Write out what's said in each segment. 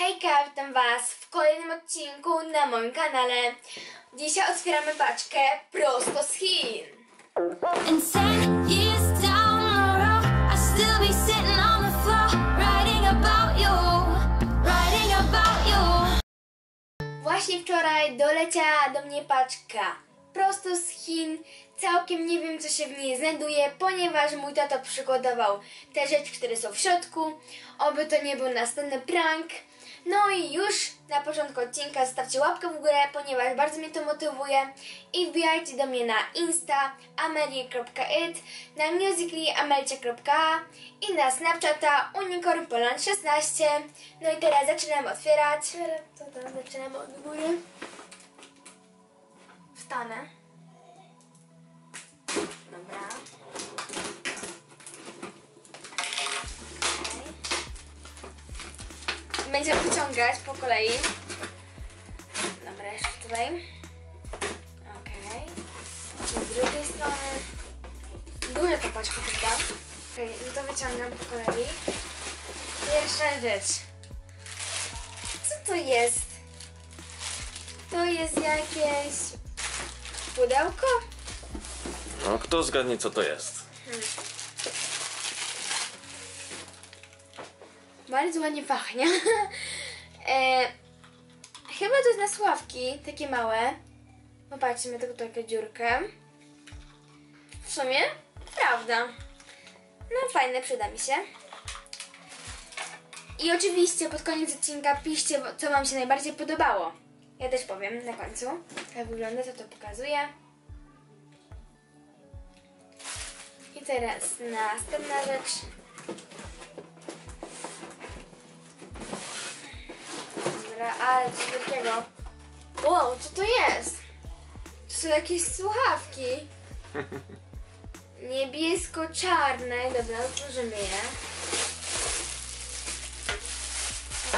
Hejka, witam Was w kolejnym odcinku na moim kanale. Dzisiaj otwieramy paczkę prosto z Chin. And 10 years down the road, I'll still be sitting on the floor, writing about you, writing about you. Właśnie wczoraj doleciała do mnie paczka prosto z Chin. Całkiem nie wiem, co się w niej znajduje, ponieważ mój tato przygotował te rzeczy, które są w środku. Oby to nie był następny prank. No i już na początku odcinka zostawcie łapkę w górę, ponieważ bardzo mnie to motywuje. I wbijajcie do mnie na Insta amelie.it, na Musical.ly amelcie.a i na Snapchata unicornpoland16. No i teraz zaczynamy otwierać. Co tam? Zaczynamy od góry. Wstanę. Dobra. Będziemy wyciągać po kolei. Dobra, jeszcze tutaj. Okej. Z drugiej strony. Duża ta paczka, prawda? Okej, no to wyciągam po kolei. Pierwsza rzecz. Co to jest? To jest jakieś pudełko? No, kto zgadnie, co to jest? Bardzo ładnie pachnie. Chyba to jest na sławki, takie małe. Popatrzcie, ma tylko taką dziurkę. W sumie, prawda. No fajne, przyda mi się. I oczywiście pod koniec odcinka piszcie, co Wam się najbardziej podobało. Ja też powiem na końcu. Jak wygląda, to pokazuję. I teraz następna rzecz. Dobra, ale coś wielkiego. Wow, co to jest? To są jakieś słuchawki. Niebiesko-czarne. Dobra, otworzymy je.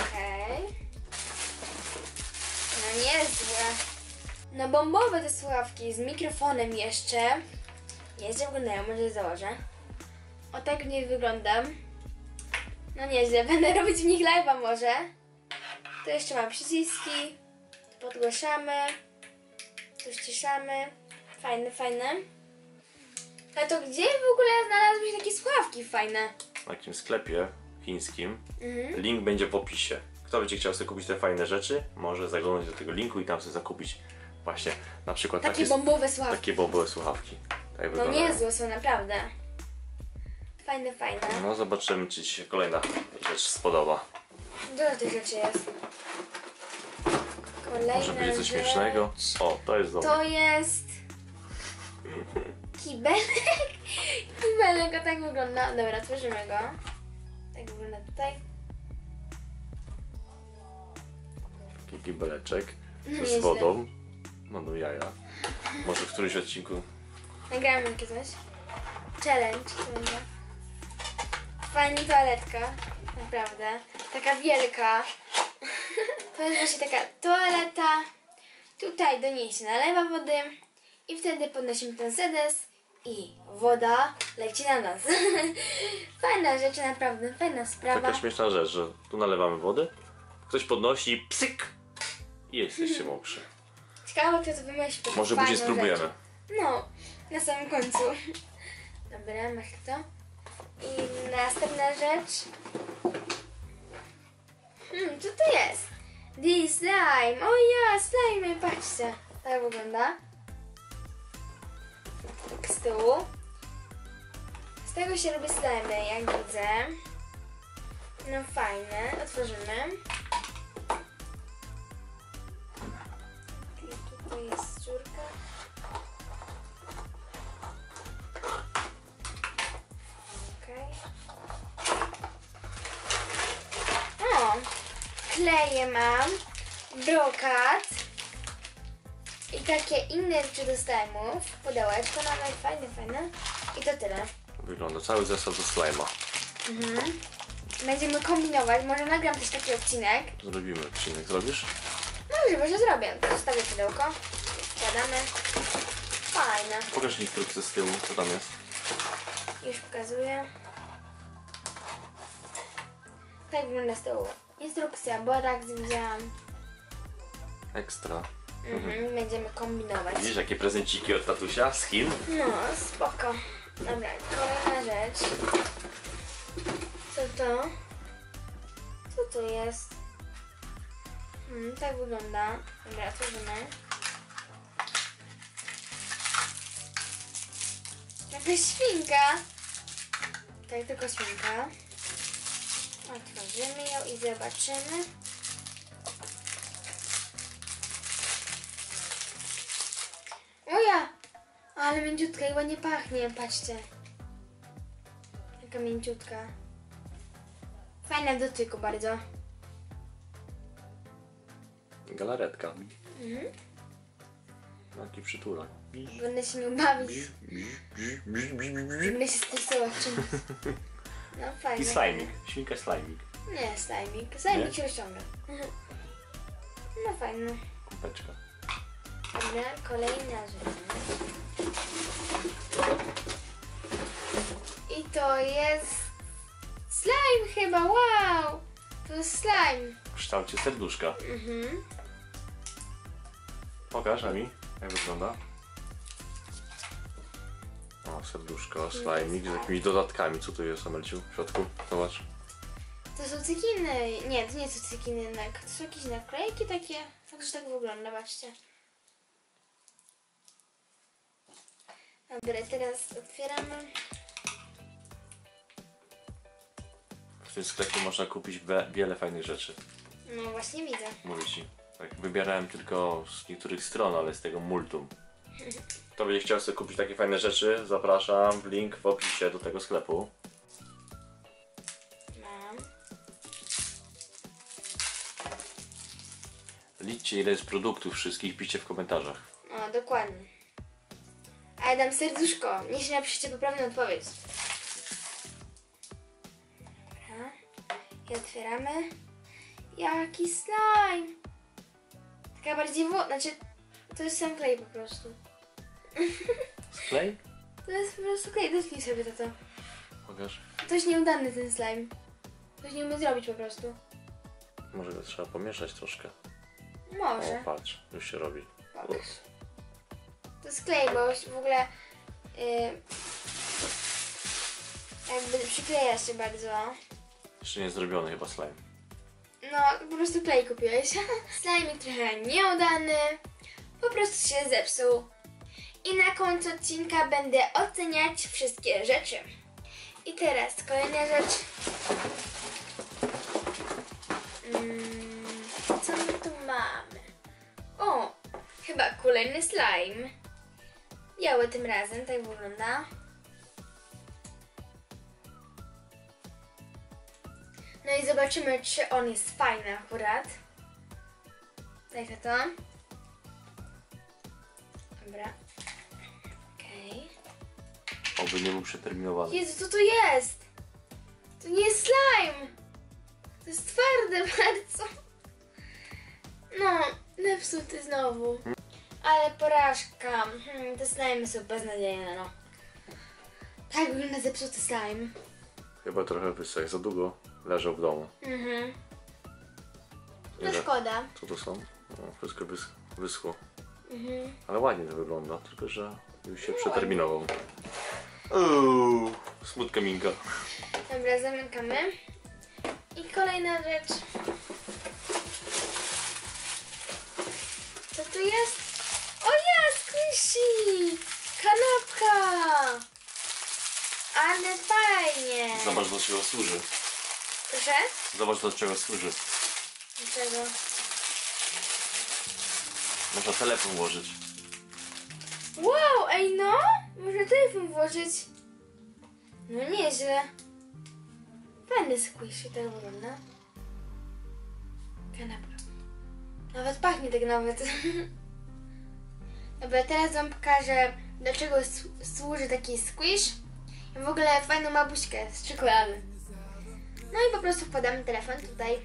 Okej. No niezłe. No bombowe te słuchawki z mikrofonem jeszcze. Nieźle wyglądają, może założę. O tak w nich wyglądam. No nieźle, będę robić w nich live'a może. Tu jeszcze mam przyciski. Tu podgłaszamy. Tu ściszamy. Fajne, fajne. A to gdzie w ogóle znalazły się takie słuchawki fajne? W takim sklepie chińskim. Link będzie w opisie. Kto będzie chciał sobie kupić te fajne rzeczy, może zaglądać do tego linku i tam sobie zakupić właśnie na przykład Takie bombowe słuchawki. Takie bombowe słuchawki. Tak No wyglądają. niezłe są naprawdę. Fajne, fajne. No zobaczymy, czy Ci się kolejna rzecz spodoba. Dużo tych rzeczy jest. Kolejna Może będzie coś rzecz. śmiesznego. O, to jest dobre. To jest kibelek. Kibelek, o tak wygląda. Dobra, otworzymy go. Tak wygląda tutaj. Taki kibeleczek Nieźle. z wodą. No do jaja. Może w którymś odcinku. Nagramy takie coś. Challenge to będzie. Fajna toaletka. Naprawdę. Taka wielka. To jest właśnie taka toaleta. Tutaj do niej się nalewa wody. I wtedy podnosimy ten sedes. I woda leci na nas. Fajna rzecz, naprawdę. Fajna sprawa. Taka śmieszna rzecz, że tu nalewamy wody, ktoś podnosi, psyk i jesteście mokrzy. Ciekawe, kto to wymyślił. Może później spróbujemy. No, na samym końcu. Dobra, masz to. I następna rzecz. Co to jest? This slime. O ja, slime, patrzcie. Tak wygląda. Tak z tyłu. Z tego się robi slime, jak widzę. No fajne. Otworzymy. I tutaj jest dziurka. Okej. O! Kleje mam. Brokat. I takie inne rzeczy do slime'ów. Pudełeczko nawet fajne, fajne. I to tyle. Wygląda cały zestaw do slajma. Będziemy kombinować. Może nagram też taki odcinek. Zrobimy odcinek. Zrobisz? No możliwe, że zrobię. Zostawię pudełko. Wkładamy. Fajne. Pokaż instrukcję z tyłu, co tam jest. Już pokazuję. Tak wygląda z tyłu Instrukcja, bo tak widziałam. Ekstra. Będziemy kombinować. Widzisz jakie prezenciki od tatusia z Chin? No, spoko. Dobra, kolejna rzecz. Co to? Co to jest? Tak wygląda. Dobra, otworzymy. Jakaś świnka. Tak, tylko świnka. Otworzymy ją i zobaczymy. Oja! Ale mięciutka i ładnie pachnie, patrzcie. Taka mięciutka. Fajna w dotyku bardzo. Galaretka. Taki przytulak. Będę się nią bawić. Będę się stresować czymś. No fajnie. I slajmik. Świnka slajmik. Nie, slajmik. Slajmik Nie? się rozciąga. No fajne. Kumpeczka. Dobra, kolejna rzecz. I to jest slime chyba, wow! To jest slime. W kształcie serduszka. Pokaż Ami, jak wygląda. O, serduszko, slajmik z jakimiś dodatkami. Co tu jest, Amelciu, w środku? Zobacz. To są cekiny. Nie, to nie są cekiny jednak. To są jakieś naklejki takie. Także tak wygląda, patrzcie. Dobra, teraz otwieramy. W tym sklepie można kupić wiele fajnych rzeczy. No właśnie widzę. Mówię ci. Tak, wybierałem tylko z niektórych stron, ale z tego multum. Kto będzie chciał sobie kupić takie fajne rzeczy, zapraszam w link w opisie do tego sklepu. Mam. Liczcie ile jest produktów wszystkich, piszcie w komentarzach. O, dokładnie. A ja dam serduszko. Niech się napiszcie poprawną odpowiedź. Dobra. I otwieramy. Jaki slime! Taka bardziej znaczy, to jest sam klej po prostu. Klej? To jest po prostu klej, dotknij sobie to. Pokaż. To jest nieudany ten slime. Ktoś nie umie zrobić po prostu. Może go trzeba pomieszać troszkę. Może. O, patrz, już się robi. Pokaż. To jest klej, bo w ogóle jakby przykleja się bardzo. Jeszcze nie zrobiony chyba slime. No, po prostu klej kupiłeś. Slime trochę nieudany. Po prostu się zepsuł. I na końcu odcinka będę oceniać wszystkie rzeczy. I teraz kolejna rzecz. Co my tu mamy? O, chyba kolejny slime. Biały tym razem, tak wygląda. No i zobaczymy, czy on jest fajny akurat. Dajcie to. Dobra. Okej. Oby nie był przeterminowany. Jezu, co to jest? To nie jest slime. To jest twarde bardzo. No, zepsuty znowu. Ale porażka. Te slimy są beznadziejne, no. Tak wygląda zepsuty slime. Chyba trochę wysek, za długo leżał w domu. No szkoda. Co to są? O, wszystko wyschło. Ale ładnie to wygląda, tylko że już się przeterminował. Smutka minka. Dobra, zamykamy. I kolejna rzecz. Co tu jest? O ja, squishy! Kanapka! Ale fajnie! Zobacz do czego służy. Proszę? Zobacz do czego służy. Dlaczego? Można telefon włożyć. Wow, ej no! Można telefon włożyć. No nieźle. Fajny squishy, tak wygląda. Kanapka. Nawet pachnie tak nawet. Dobra, teraz wam pokażę, do czego służy taki squish. I w ogóle fajną ma buźkę z czekolady. No i po prostu wkładamy telefon tutaj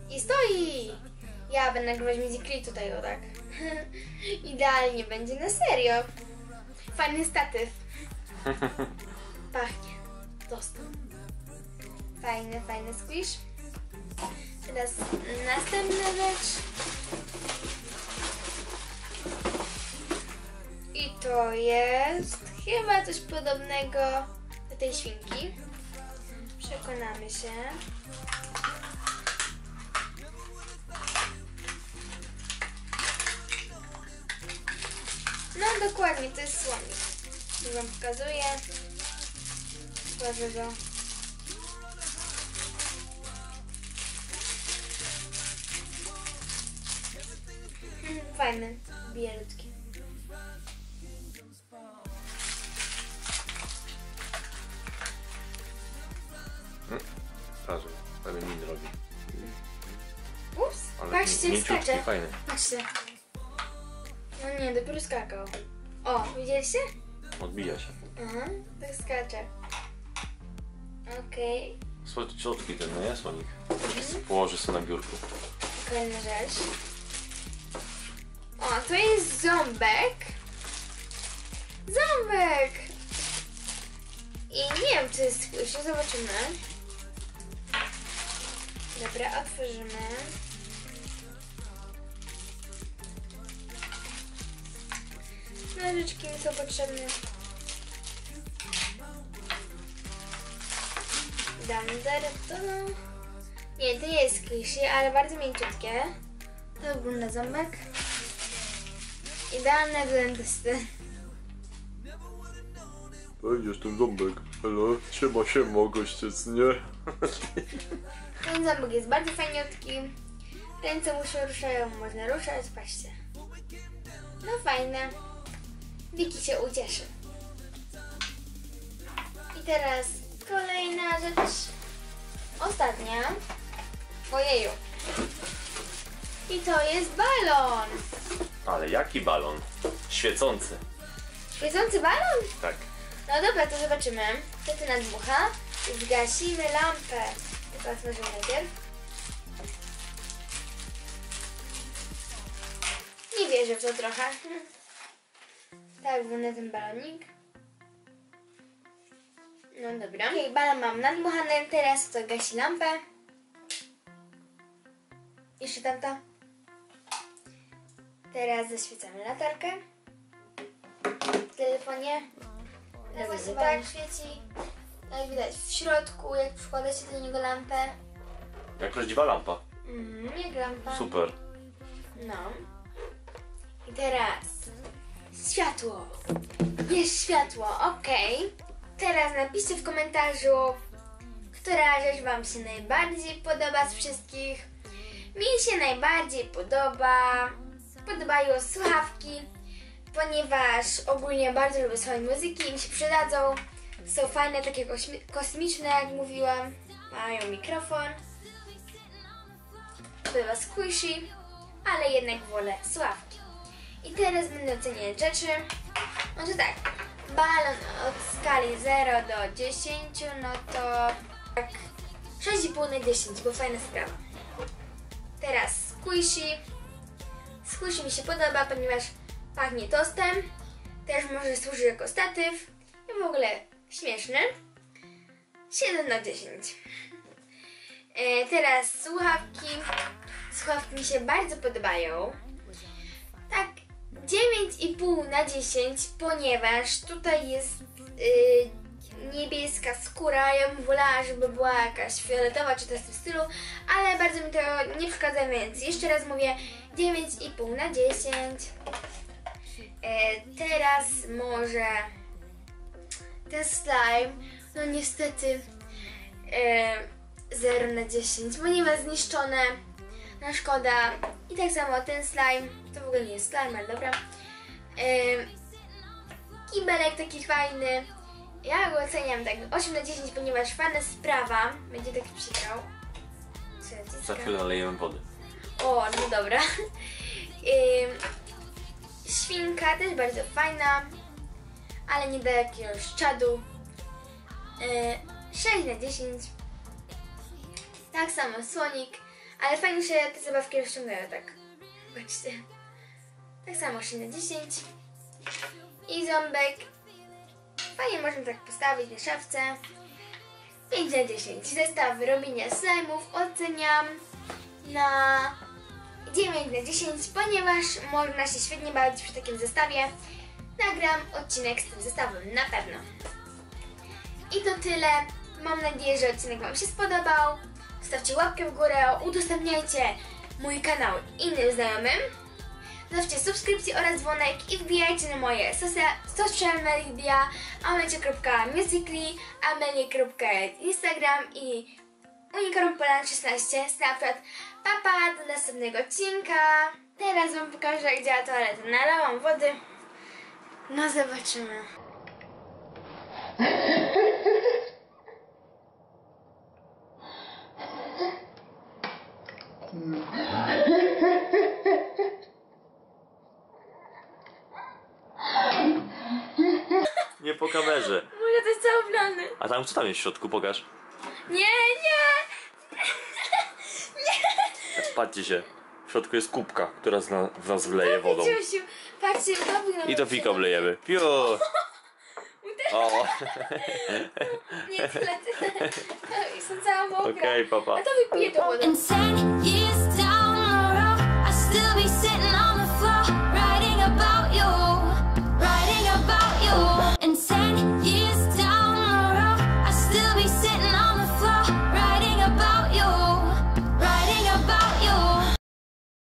i stoi. Ja będę nagrywać musically tutaj, o tak. Idealnie będzie, na serio. Fajny statyw. Pachnie. Dostał. Fajny squish. Teraz następna rzecz. I to jest chyba coś podobnego do tej świnki. Przekonamy się. No dokładnie, to jest słonik. Już wam pokazuję. Złożę go. Fajny, bielutki. Patrz, ale min robi. Ups, Ale patrzcie, jak mięciutki, skacze. fajny. Patrzcie. No nie, dopiero skakał. O, widzieliście? Odbija się. Aha, tak skacze. Okej. Słodki ten, no nie, słonik. Położy sobie na biurku. Kolejna rzecz. O, to jest ząbek. Ząbek! I nie wiem, czy jest squishy, zobaczymy. Dobra, otworzymy. Nożyczki mi są potrzebne. To no. Nie, to nie jest squishy, ale bardzo mięciutkie. To wygląda ząbek. Idealne do dentysty. Jestem ząbek. Hello, siema, gościec, nie? Ten ząbek jest bardzo fajniutki. Ręce mu się ruszają, można ruszać, patrzcie. No fajne. Wiki się ucieszy. I teraz kolejna rzecz. Ostatnia. Ojeju. I to jest balon. Ale jaki balon? Świecący. Świecący balon? Tak. No dobra, to zobaczymy. Co tu nadmucha? Zgasimy lampę. Tylko otworzymy najpierw. Nie wierzę w to trochę. Tak wygląda ten balonik. No dobra. Okej, balon mam nadmuchany. Teraz to gasi lampę. Jeszcze tamta. Teraz zaświecamy latarkę. W telefonie. No właśnie tak świeci. Jak widać w środku, jak przykładacie do niego lampę. Jak prawdziwa lampa. Jak lampa. Super. No. I teraz światło. Jest światło, okej. Teraz napiszcie w komentarzu, która rzecz wam się najbardziej podoba z wszystkich. Mi się najbardziej podobają słuchawki, ponieważ ogólnie bardzo lubię słuchać muzyki i mi się przydadzą. Są fajne, takie kosmiczne, jak mówiłam. Mają mikrofon. Bywa squishy, ale jednak wolę słuchawki. I teraz będę oceniać rzeczy. No to tak, balon od skali 0 do 10, no to tak 6,5 na 10, bo fajna sprawa. Teraz squishy. Squishy mi się podoba, ponieważ pachnie tostem. Też może służy jako statyw. I w ogóle śmieszny. 7 na 10. Teraz słuchawki. Słuchawki mi się bardzo podobają. Tak 9,5 na 10, ponieważ tutaj jest niebieska skóra. Ja bym wolała, żeby była jakaś fioletowa czy coś w tym stylu, ale bardzo mi to nie przeszkadza, więc jeszcze raz mówię 9,5 na 10. Teraz może ten slime, no niestety 0 na 10, bo nie ma zniszczone, no szkoda. I tak samo ten slime, to w ogóle nie jest slime, ale dobra. Kibelek taki fajny, ja go oceniam tak 8 na 10, ponieważ fajna sprawa, będzie taki psikał. Za chwilę nalejemy wody. O, no dobra. Świnka też bardzo fajna, ale nie da jakiegoś czadu. 6 na 10. Tak samo słonik, ale fajnie się te zabawki rozciągają, tak. Patrzcie. Tak samo 6 na 10. I ząbek. Fajnie można tak postawić na szafce. 5 na 10. Zestaw robienia slime'ów oceniam na 9 na 10, ponieważ można się świetnie bawić przy takim zestawie. Nagram odcinek z tym zestawem, na pewno. I to tyle. Mam nadzieję, że odcinek Wam się spodobał. Zostawcie łapkę w górę, udostępniajcie mój kanał innym znajomym. Zostawcie subskrypcję oraz dzwonek i wbijajcie na moje social media amelie.musically, amelie.instagram i unicornpoland16 Snapchat. Pa, do następnego odcinka. Teraz Wam pokażę, jak działa toaleta. Nalałam wody. No zobaczymy. Nie po kamerze. Może to jest cały blany. A tam co tam jest w środku? Pokaż. Nie. Patrzcie się. W środku jest kubka, która w nas wleje wodą. Ciusiu, patrzcie, I to fiko wlejemy. Piu! O! Nie, tyle. Jestem cała mokra. Okej, papa. A to wypiję tą wodę. In 10 years.